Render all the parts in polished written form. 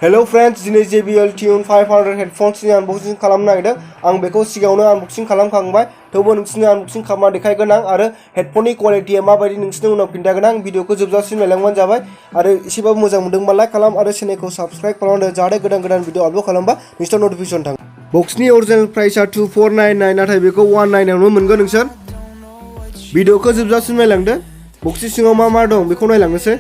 Hello friends, दिनै JBL Tune 500 headphones नि unboxing खालामनो नागिरदों। आं बेखौ सिगाङावनो unboxing खालामखांबाय। थेवबो नोंसिनो unboxing खालामना देखायगोन आं आरो हेडफननि क्वालिटिया माबायदि नोंसिनो उनाव खिन्थागोन आं। भिडिअखौ जोबजासिम नायलांबानो जाबाय आरो एसेबाबो मोजां मोनदोंबा लाइक खालाम आरो चेनेलखौ साबस्क्राइब खालामदो जाहाथे गोदान भिडिअ आपल'ड खालामबा नोंसिनाव नटिफिकेसन थाङो। बक्सनि अरिजिनेल प्राइसआ 2499 नाथाय बेखौ 19 आवनो मोनगोन नोंसोर। भिडिअखौ जोबजासिम नायलांदो। बक्सनि सिङाव मा दं बेखौ नायलांनोसै।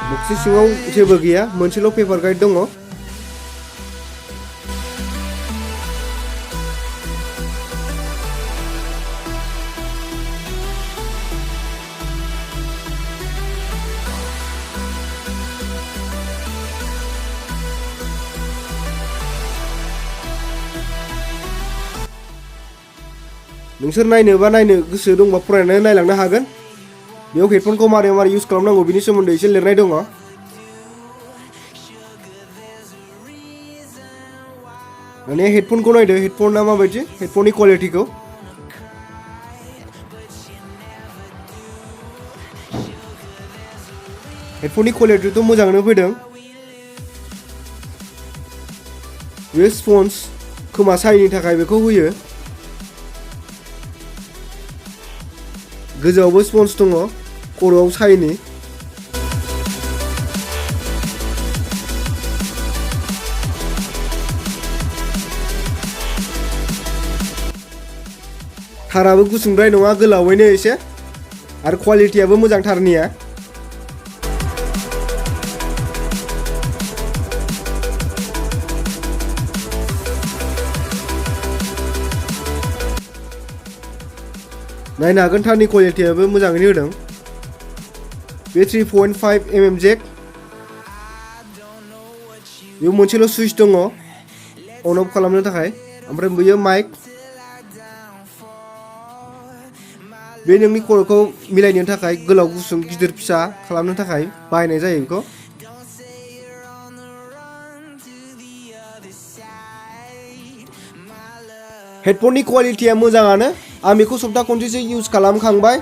बक्सनि सिङाव जेबो गैया, मोनसेल' पेपार गाइड दङ। नोंसोर नायनो गोसो दंबा फरायनानै नायलांनो हागोन। बेयाव हेडफनखौ मारै इउज खालामनांगौ बिनि सोमोन्दै एसे लिरनाय दङ। माने हेडफनखौ नायदो, हेडफना माबायदि, हेडफननि क्वालिटिखौ। हेडफननि क्वालिटिथ' मोजाङैनो फैदों। बे स्पन्ज खोमा सायनि थाखाय बेखौ होयो। गोजौआवबो स्पन्ज दङ, खर'आव सायनि। थाराबो गुसुंद्राय नङा, गोलावैनो एसे आरो क्वालिटियाबो मोजांथारनिया। नायनो हागोन थारनि क्वालिटियाबो मोजाङैनो होदों। बे 3.5 mm जेक। बेयाव मोनसेल' सुइच दङ अन अफ खालामनो थाखाय, ओमफ्राय बेयो माइक। बे नोंनि खर'खौ मिलायनो थाखाय गोलाव गुसुं गिदिर फिसा खालामनो थाखाय बाहायनाय जायो बेखौ। हेडफननि क्वालिटिया मोजाङानो। आं बेखौ सप्ता खनसेसो इउज खालामखांबाय।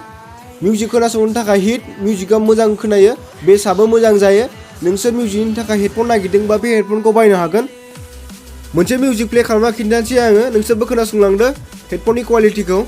मिउजिक खोनासंनो थाखाय हिट, मिउजिकआ मोजां खोनायो, बेसआबो मोजां जायो। नोंसोर मिउजिकनि थाखाय हेडफन नागिरदोंबा बे हेडफनखौ बायनो हागोन। मोनसे मिउजिक प्ले खालामना खिन्थानोसै आङो, नोंसोरबो खोनासंलांदो हेडफननि क्वालिटिखौ।